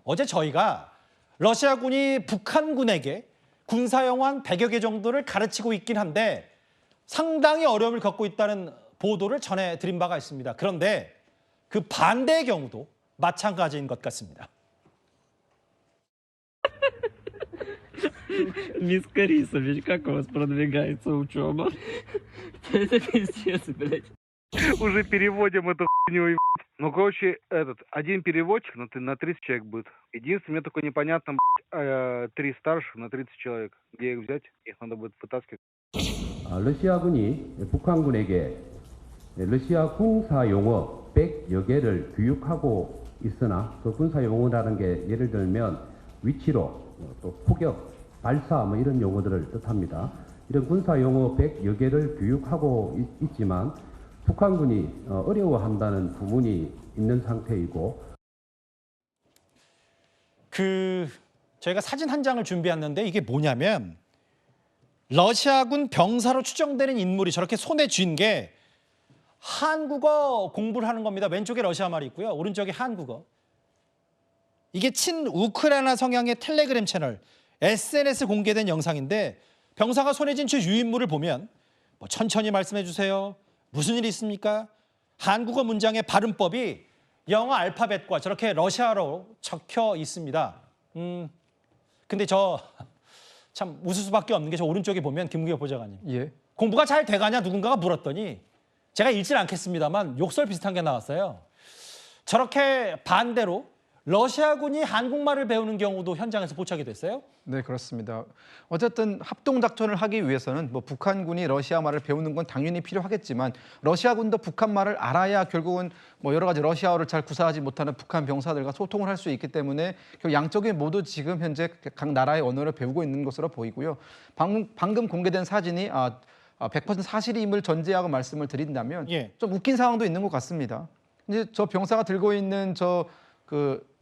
어제 저희가 러시아군이 북한군에게 군사용어 한 100여 개 정도를 가르치고 있긴 한데 상당히 어려움을 겪고 있다는 보도를 전해드린 바가 있습니다. 그런데 그 반대의 경우도 마찬가지인 것 같습니다. Мисс Борисович, как у вас продвигается учеба? Это пиздец, блядь. Уже переводим эту хуйню. Ну, короче, один переводчик на 30 человек будет. Единственное, мне только непонятно, 3 старших на 30 человек. Где их взять? Их надо будет вытаскивать. 러시아군이 북한군에게 러시아 군사 용어 100여 개를 교육하고 있으나 그 군사 용어라는 게 예를 들면 위치로 또 포격, 발사 뭐 이런 용어들을 뜻합니다. 이런 군사 용어 100여 개를 교육하고 있지만 북한군이 어려워한다는 부분이 있는 상태이고 저희가 사진 한 장을 준비했는데 이게 뭐냐면 러시아군 병사로 추정되는 인물이 저렇게 손에 쥔 게 한국어 공부를 하는 겁니다. 왼쪽에 러시아 말이 있고요. 오른쪽에 한국어. 이게 친우크라이나 성향의 텔레그램 채널 SNS 공개된 영상인데 병사가 손에 쥔 저 유인물을 보면 뭐 천천히 말씀해 주세요. 무슨 일이 있습니까? 한국어 문장의 발음법이 영어 알파벳과 저렇게 러시아어로 적혀 있습니다. 근데 저 참 웃을 수밖에 없는 게 저 오른쪽에 보면 김구엽 보좌관님. 예. 공부가 잘 돼가냐 누군가가 물었더니 제가 읽진 않겠습니다만 욕설 비슷한 게 나왔어요. 저렇게 반대로 러시아군이 한국말을 배우는 경우도 현장에서 포착이 됐어요. 네, 그렇습니다. 어쨌든 합동작전을 하기 위해서는 뭐 북한군이 러시아 말을 배우는 건 당연히 필요하겠지만 러시아군도 북한 말을 알아야 결국은 뭐 여러 가지 러시아어를 잘 구사하지 못하는 북한 병사들과 소통을 할 수 있기 때문에 양쪽이 모두 지금 현재 각 나라의 언어를 배우고 있는 것으로 보이고요. 방금 공개된 사진이 100% 사실임을 전제하고 말씀을 드린다면 예. 좀 웃긴 상황도 있는 것 같습니다. 이제 저 병사가 들고 있는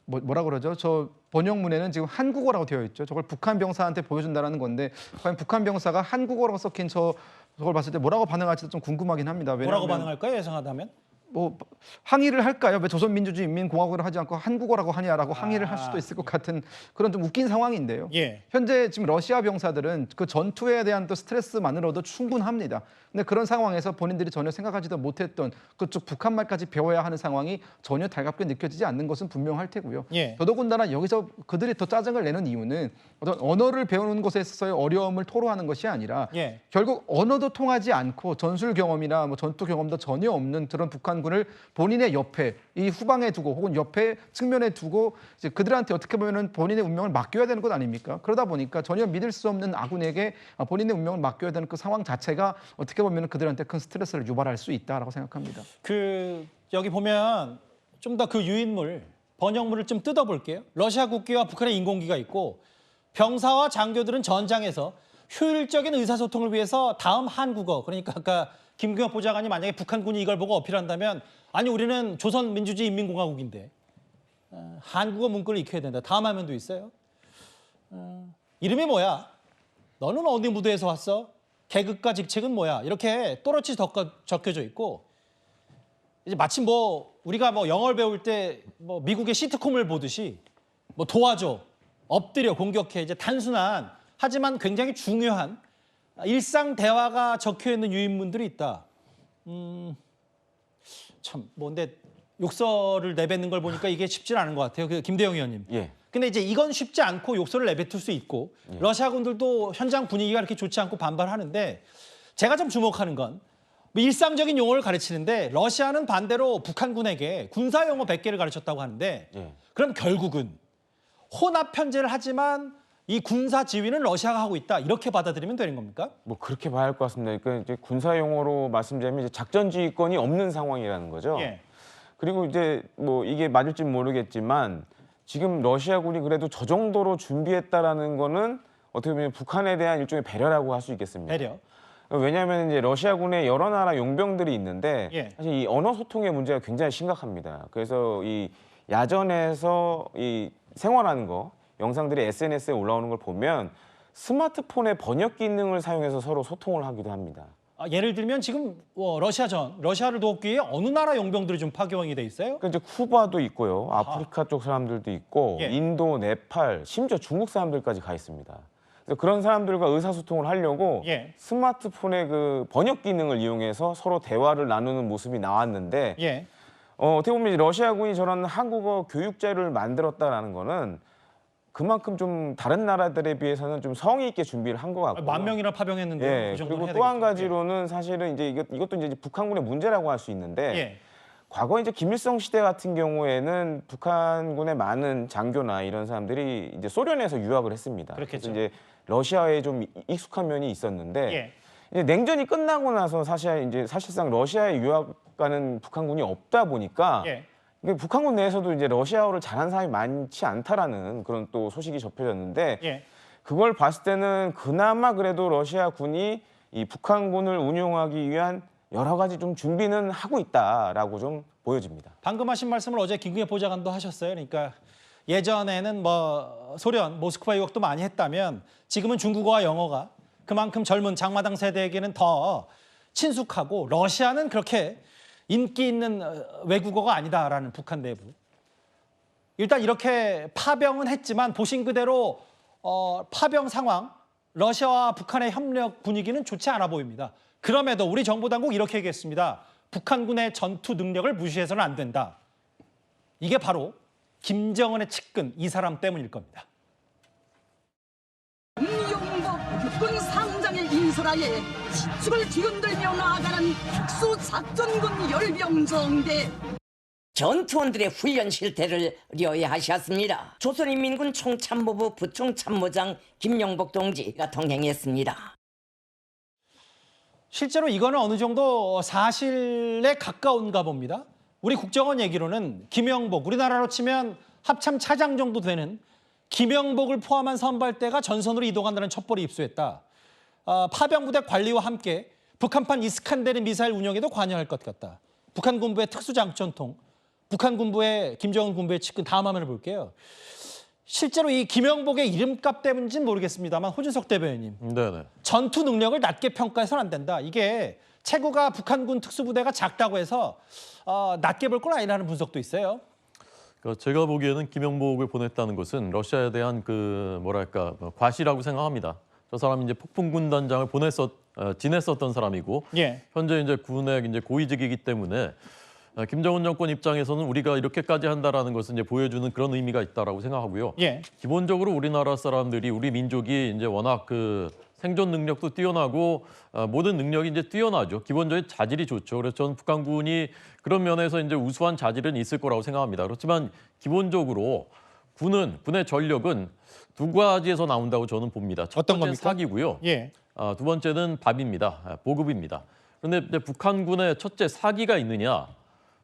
뭐라 그러죠? 저 번역문에는 지금 한국어라고 되어 있죠. 저걸 북한 병사한테 보여준다는 건데 과연 북한 병사가 한국어라고 섞인 저걸 봤을 때 뭐라고 반응할지 좀 궁금하긴 합니다. 뭐라고 반응할까요? 예상하다면? 뭐 항의를 할까요? 왜 조선민주주의인민공화국을 하지 않고 한국어라고 하냐라고 항의를 할 수도 있을 것 같은 그런 좀 웃긴 상황인데요. 예. 현재 지금 러시아 병사들은 그 전투에 대한 또 스트레스만으로도 충분합니다. 근데 그런 상황에서 본인들이 전혀 생각하지도 못했던 그쪽 북한 말까지 배워야 하는 상황이 전혀 달갑게 느껴지지 않는 것은 분명할 테고요. 예. 더더군다나 여기서 그들이 더 짜증을 내는 이유는 어떤 언어를 배우는 것에 있어서의 어려움을 토로하는 것이 아니라 예. 결국 언어도 통하지 않고 전술 경험이나 뭐 전투 경험도 전혀 없는 그런 북한군을 본인의 옆에 이 후방에 두고 혹은 옆에 측면에 두고 이제 그들한테 어떻게 보면은 본인의 운명을 맡겨야 되는 것 아닙니까? 그러다 보니까 전혀 믿을 수 없는 아군에게 본인의 운명을 맡겨야 되는 그 상황 자체가 어떻게 보면은 그들한테 큰 스트레스를 유발할 수 있다라고 생각합니다. 여기 보면 좀 더 그 유인물 번역물을 좀 뜯어볼게요. 러시아 국기와 북한의 인공기가 있고 병사와 장교들은 전장에서 효율적인 의사소통을 위해서 다음 한국어 그러니까 아까 김구엽 보좌관이 만약에 북한군이 이걸 보고 어필한다면 아니 우리는 조선민주주의인민공화국인데 한국어 문구를 익혀야 된다. 다음 화면도 있어요. 이름이 뭐야? 너는 어디 무대에서 왔어? 계급과 직책은 뭐야? 이렇게 또렷이 적혀져 있고 이제 마치 뭐 우리가 뭐 영어를 배울 때 뭐 미국의 시트콤을 보듯이 뭐 도와줘, 엎드려, 공격해 이제 단순한 하지만 굉장히 중요한 일상 대화가 적혀 있는 유인문들이 있다. 참 뭔데 욕설을 내뱉는 걸 보니까 이게 쉽지 않은 것 같아요. 김대영 의원님. 예. 근데 이제 이건 쉽지 않고 욕설을 내뱉을 수 있고 러시아군들도 현장 분위기가 이렇게 좋지 않고 반발하는데 제가 좀 주목하는 건 뭐 일상적인 용어를 가르치는데 러시아는 반대로 북한군에게 군사 용어 100개를 가르쳤다고 하는데 그럼 결국은 혼합 편제를 하지만 이 군사 지휘는 러시아가 하고 있다 이렇게 받아들이면 되는 겁니까? 뭐 그렇게 봐야 할 것 같습니다. 그러니까 이제 군사 용어로 말씀드리면 이제 작전 지휘권이 없는 상황이라는 거죠. 예. 그리고 이제 뭐 이게 맞을지 모르겠지만 지금 러시아군이 그래도 저 정도로 준비했다라는 거는 어떻게 보면 북한에 대한 일종의 배려라고 할 수 있겠습니다. 배려. 왜냐하면 이제 러시아군의 여러 나라 용병들이 있는데 예. 사실 이 언어 소통의 문제가 굉장히 심각합니다. 그래서 이 야전에서 이 생활하는 거 영상들이 SNS에 올라오는 걸 보면 스마트폰의 번역 기능을 사용해서 서로 소통을 하기도 합니다. 예를 들면 지금 러시아를 돕기 위해 어느 나라 용병들이 좀 파견이 돼 있어요? 그러니까 이제 쿠바도 있고요, 아프리카 쪽 사람들도 있고, 예. 인도, 네팔, 심지어 중국 사람들까지 가 있습니다. 그래서 그런 사람들과 의사소통을 하려고 예. 스마트폰의 그 번역 기능을 이용해서 서로 대화를 나누는 모습이 나왔는데, 예. 어떻게 보면 이제 러시아군이 저런 한국어 교육자료를 만들었다라는 거는 그만큼 좀 다른 나라들에 비해서는 좀 성의 있게 준비를 한 것 같고요. 10,000명이나 파병했는데 예, 그 정도는 그리고 해야 또 한 되겠죠. 가지로는 사실은 이제 이것도 이제 북한군의 문제라고 할 수 있는데, 예. 과거 이제 김일성 시대 같은 경우에는 북한군의 많은 장교나 이런 사람들이 이제 소련에서 유학을 했습니다. 그렇겠죠. 그래서 이제 러시아에 좀 익숙한 면이 있었는데, 예. 이제 냉전이 끝나고 나서 사실상 러시아에 유학 가는 북한군이 없다 보니까 예. 이게 북한군 내에서도 이제 러시아어를 잘하는 사람이 많지 않다라는 그런 또 소식이 접해졌는데, 예. 그걸 봤을 때는 그나마 그래도 러시아군이 이 북한군을 운용하기 위한 여러 가지 좀 준비는 하고 있다라고 좀 보여집니다. 방금 하신 말씀을 어제 김근혜 보좌관도 하셨어요. 그러니까 예전에는 뭐 소련, 모스크바 유학도 많이 했다면 지금은 중국어와 영어가 그만큼 젊은 장마당 세대에게는 더 친숙하고 러시아는 그렇게 인기 있는 외국어가 아니다라는 북한 내부. 일단 이렇게 파병은 했지만 보신 그대로 파병 상황, 러시아와 북한의 협력 분위기는 좋지 않아 보입니다. 그럼에도 우리 정보 당국 이렇게 얘기했습니다. 북한군의 전투 능력을 무시해서는 안 된다. 이게 바로 김정은의 측근 이 사람 때문일 겁니다. 이용복 육군 상장의 인솔하에 지축을 뒤흔들며 나아가는 특수작전군 열병정대. 전투원들의 훈련 실태를 의뢰하셨습니다. 조선인민군 총참모부 부총참모장 김용복 동지가 동행했습니다. 실제로 이거는 어느 정도 사실에 가까운가 봅니다. 우리 국정원 얘기로는 김영복, 우리나라로 치면 합참 차장 정도 되는 김영복을 포함한 선발대가 전선으로 이동한다는 첩보를 입수했다. 파병부대 관리와 함께 북한판 이스칸데르 미사일 운영에도 관여할 것 같다. 북한 군부의 특수장전통, 북한 군부의 김정은 군부의 측근 다음 화면을 볼게요. 실제로 이 김영복의 이름값 때문인지는 모르겠습니다만 호준석 대변인님, 네네. 전투 능력을 낮게 평가해서는 안 된다. 이게 체구가 북한군 특수부대가 작다고 해서 낮게 볼 건 아니라는 분석도 있어요. 그러니까 제가 보기에는 김영복을 보냈다는 것은 러시아에 대한 그 뭐랄까 과시라고 생각합니다. 저 사람이 이제 폭풍군단장을 지냈었던 사람이고, 예. 현재 이제 군의 이제 고위직이기 때문에 김정은 정권 입장에서는 우리가 이렇게까지 한다라는 것을 이제 보여주는 그런 의미가 있다라고 생각하고요. 예. 기본적으로 우리나라 사람들이 우리 민족이 이제 워낙 그 생존 능력도 뛰어나고 모든 능력이 이제 뛰어나죠. 기본적인 자질이 좋죠. 그래서 저는 북한군이 그런 면에서 이제 우수한 자질은 있을 거라고 생각합니다. 그렇지만 기본적으로 군의 전력은 두 가지에서 나온다고 저는 봅니다. 첫 어떤 번째는 겁니까? 사기고요. 예. 두 번째는 밥입니다. 보급입니다. 그런데 이제 북한군의 첫째 사기가 있느냐?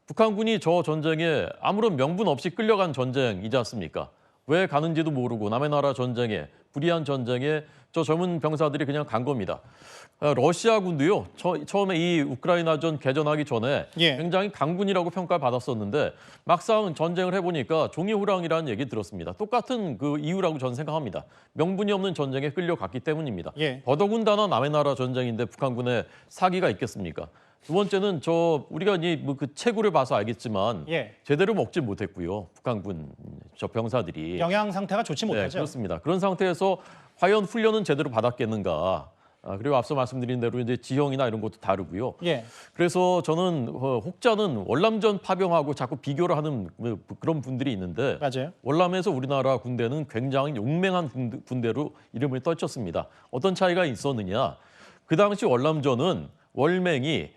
북한군이 저 전쟁에 아무런 명분 없이 끌려간 전쟁이지 않습니까? 왜 가는지도 모르고 남의 나라 전쟁에, 불의한 전쟁에 저 젊은 병사들이 그냥 간 겁니다. 러시아군도요. 처음에 이 우크라이나전 개전하기 전에 예. 굉장히 강군이라고 평가를 받았었는데 막상 전쟁을 해보니까 종이호랑이라는 얘기 들었습니다. 똑같은 그 이유라고 저는 생각합니다. 명분이 없는 전쟁에 끌려갔기 때문입니다. 예. 더더군다나 남의 나라 전쟁인데 북한군의 사기가 있겠습니까? 두 번째는 우리가 그 체구를 봐서 알겠지만 예. 제대로 먹지 못했고요. 북한군 저 병사들이 영양 상태가 좋지 네, 못하죠. 그렇습니다. 그런 상태에서 과연 훈련은 제대로 받았겠는가? 그리고 앞서 말씀드린 대로 이제 지형이나 이런 것도 다르고요. 예. 그래서 저는 혹자는 월남전 파병하고 자꾸 비교를 하는 그런 분들이 있는데 맞아요. 월남에서 우리나라 군대는 굉장히 용맹한 군대로 이름을 떨쳤습니다. 어떤 차이가 있었느냐? 그 당시 월남전은 월맹이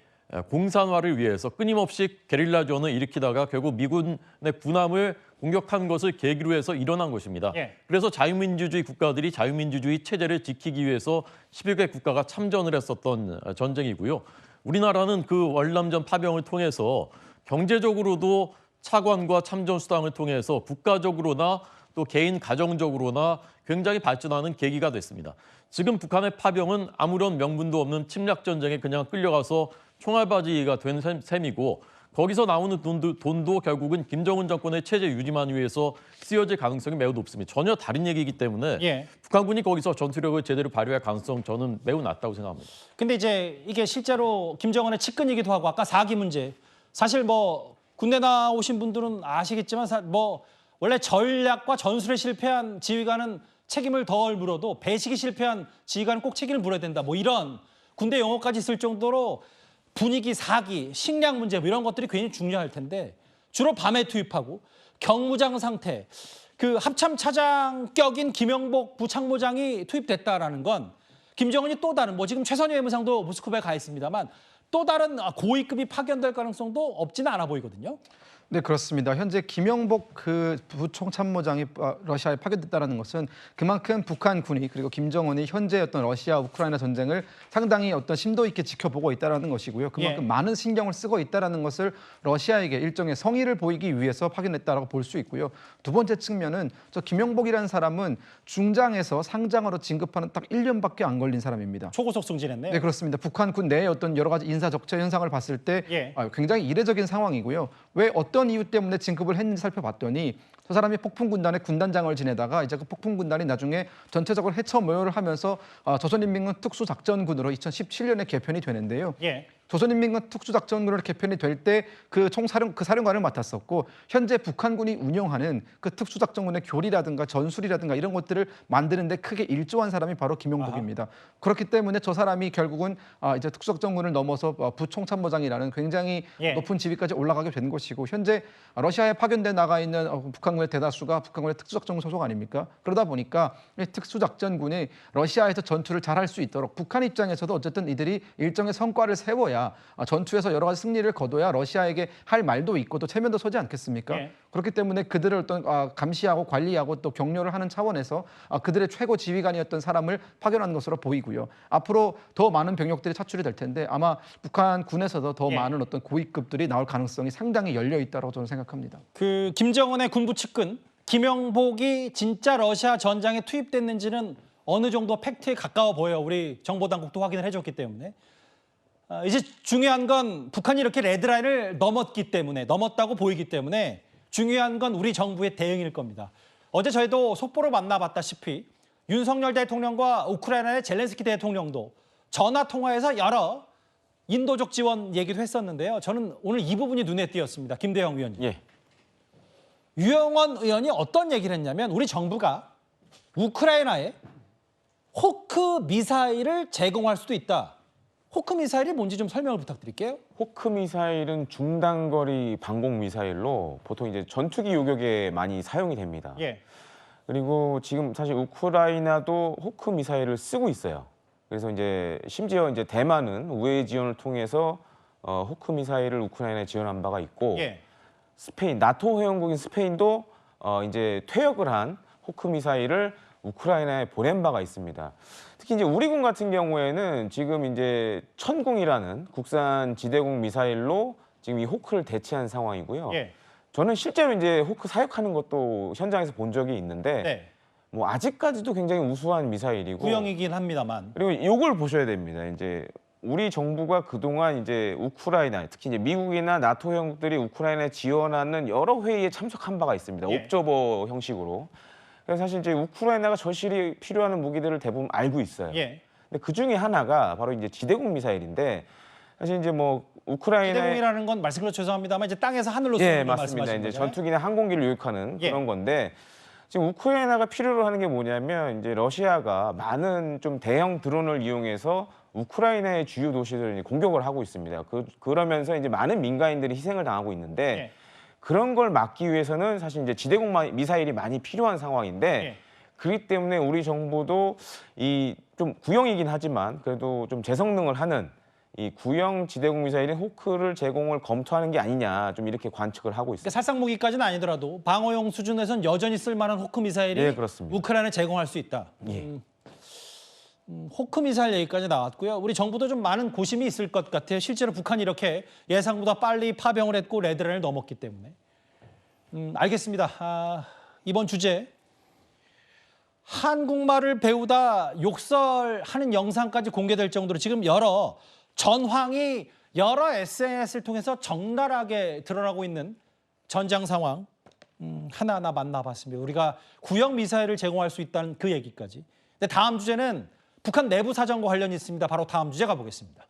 공산화를 위해서 끊임없이 게릴라전을 일으키다가 결국 미군의 군함을 공격한 것을 계기로 해서 일어난 것입니다. 예. 그래서 자유민주주의 국가들이 자유민주주의 체제를 지키기 위해서 11개 국가가 참전을 했었던 전쟁이고요. 우리나라는 그 월남전 파병을 통해서 경제적으로도 차관과 참전 수당을 통해서 국가적으로나 또 개인 가정적으로나 굉장히 발전하는 계기가 됐습니다. 지금 북한의 파병은 아무런 명분도 없는 침략 전쟁에 그냥 끌려가서 총알바지가 된 셈이고 거기서 나오는 돈도 결국은 김정은 정권의 체제 유지만 위해서 쓰여질 가능성이 매우 높습니다. 전혀 다른 얘기이기 때문에 예. 북한군이 거기서 전투력을 제대로 발휘할 가능성 저는 매우 낮다고 생각합니다. 근데 이제 이게 실제로 김정은의 측근이기도 하고 아까 4기 문제. 사실 뭐 군대 나오신 분들은 아시겠지만 뭐 원래 전략과 전술에 실패한 지휘관은 책임을 덜 물어도 배식이 실패한 지휘관은 꼭 책임을 물어야 된다. 뭐 이런 군대 용어까지 쓸 정도로 분위기, 사기, 식량 문제 뭐 이런 것들이 굉장히 중요할 텐데 주로 밤에 투입하고 경무장 상태, 그 합참차장격인 김영복 부참모장이 투입됐다라는 건 김정은이 또 다른 뭐 지금 최선희 외무상도 모스크바에 가 있습니다만 또 다른 고위급이 파견될 가능성도 없지는 않아 보이거든요. 네, 그렇습니다. 현재 김영복 그 부총참모장이 러시아에 파견됐다는 것은 그만큼 북한군이 그리고 김정은이 현재 어떤 러시아 우크라이나 전쟁을 상당히 어떤 심도 있게 지켜보고 있다는 것이고요. 그만큼 많은 신경을 쓰고 있다는 것을 러시아에게 일종의 성의를 보이기 위해서 파견했다라고 볼 수 있고요. 두 번째 측면은 저 김영복이라는 사람은 중장에서 상장으로 진급하는 딱 1년밖에 안 걸린 사람입니다. 초고속 승진했네요. 네, 그렇습니다. 북한군 내의 어떤 여러 가지 인사 적체 현상을 봤을 때 굉장히 이례적인 상황이고요. 왜 어떤 이유 때문에 진급을 했는지 살펴봤더니 저 사람이 폭풍군단의 군단장을 지내다가 이제 그 폭풍군단이 나중에 전체적으로 해처 모혈을 하면서 조선인민군 특수작전군으로 2017년에 개편이 되는데요. 조선인민군 특수작전군으로 개편이 될 때 그 사령관을 맡았었고 현재 북한군이 운영하는 그 특수작전군의 교리라든가 전술이라든가 이런 것들을 만드는데 크게 일조한 사람이 바로 김영복입니다. 그렇기 때문에 저 사람이 결국은 이제 특수작전군을 넘어서 부총참모장이라는 굉장히 높은 지위까지 올라가게 된 것이고 현재 러시아에 파견돼 나가 있는 북한군의 대다수가 북한군의 특수작전군 소속 아닙니까? 그러다 보니까 이 특수작전군이 러시아에서 전투를 잘할 수 있도록 북한 입장에서도 어쨌든 이들이 일정의 성과를 세워야 전투에서 여러 가지 승리를 거둬야 러시아에게 할 말도 있고 또 체면도 서지 않겠습니까? 그렇기 때문에 그들을 어떤 감시하고 관리하고 또 격려를 하는 차원에서 그들의 최고 지휘관이었던 사람을 파견한 것으로 보이고요. 앞으로 더 많은 병력들이 차출이 될 텐데 아마 북한 군에서도 더 많은 어떤 고위급들이 나올 가능성이 상당히 열려 있다고 저는 생각합니다. 그 김정은의 군부 측근 김영복이 진짜 러시아 전장에 투입됐는지는 어느 정도 팩트에 가까워 보여 우리 정보당국도 확인을 해줬기 때문에 이제 중요한 건 북한이 이렇게 레드라인을 넘었다고 보이기 때문에 중요한 건 우리 정부의 대응일 겁니다. 어제 저희도 속보로 만나봤다시피 윤석열 대통령과 우크라이나의 젤렌스키 대통령도 전화 통화에서 여러 인도적 지원 얘기도 했었는데요. 저는 오늘 이 부분이 눈에 띄었습니다. 김대영 위원님. 유영원 의원이 어떤 얘기를 했냐면 우리 정부가 우크라이나에 호크 미사일을 제공할 수도 있다. 호크 미사일이 뭔지 좀 설명을 부탁드릴게요. 호크 미사일은 중단거리 방공 미사일로 보통 이제 전투기 요격에 많이 사용이 됩니다. 그리고 지금 사실 우크라이나도 호크 미사일을 쓰고 있어요. 그래서 이제 심지어 이제 대만은 우회 지원을 통해서 호크 미사일을 우크라이나에 지원한 바가 있고 스페인, 나토 회원국인 스페인도 이제 퇴역을 한 호크 미사일을 우크라이나에 보낸 바가 있습니다. 특히 이제 우리 군 같은 경우에는 지금 이제 천궁이라는 국산 지대공 미사일로 지금 이 호크를 대체한 상황이고요. 저는 실제로 이제 호크 사격하는 것도 현장에서 본 적이 있는데 뭐 아직까지도 굉장히 우수한 미사일이고 구형이긴 합니다만 그리고 이걸 보셔야 됩니다. 이제 우리 정부가 그동안 이제 우크라이나, 특히 이제 미국이나 나토 회원국들이 우크라이나에 지원하는 여러 회의에 참석한 바가 있습니다. 옵저버 형식으로. 그래서 사실 이제 우크라이나가 절실히 필요한 무기들을 대부분 알고 있어요. 근데 그 중에 하나가 바로 이제 지대공 미사일인데 사실 이제 뭐 우크라이나 지대공이라는 건 말씀드려 죄송합니다만 이제 땅에서 하늘로 쏘는 걸 맞습니다. 말씀하시는 이제 거잖아요. 전투기나 항공기를 요격하는 그런 건데 지금 우크라이나가 필요로 하는 게 뭐냐면 이제 러시아가 많은 좀 대형 드론을 이용해서 우크라이나의 주요 도시들을 공격을 하고 있습니다. 그러면서 이제 많은 민간인들이 희생을 당하고 있는데 그런 걸 막기 위해서는 사실 이제 지대공 미사일이 많이 필요한 상황인데 그렇기 때문에 우리 정부도 이 좀 구형이긴 하지만 그래도 좀 재성능을 하는 이 구형 지대공 미사일인 호크를 제공을 검토하는 게 아니냐 좀 이렇게 관측을 하고 있습니다. 그러니까 살상 무기까지는 아니더라도 방어용 수준에선 여전히 쓸만한 호크 미사일이 우크라이나에 제공할 수 있다. 호크 미사일 얘기까지 나왔고요. 우리 정부도 좀 많은 고심이 있을 것 같아요. 실제로 북한이 이렇게 예상보다 빨리 파병을 했고 레드라인을 넘었기 때문에. 알겠습니다. 이번 주제 한국말을 배우다 욕설하는 영상까지 공개될 정도로 지금 여러 전황이 여러 SNS를 통해서 적나라하게 드러나고 있는 전장 상황 하나하나 만나봤습니다. 우리가 구형 미사일을 제공할 수 있다는 그 얘기까지. 근데 다음 주제는 북한 내부 사정과 관련이 있습니다. 바로 다음 주제 가보겠습니다.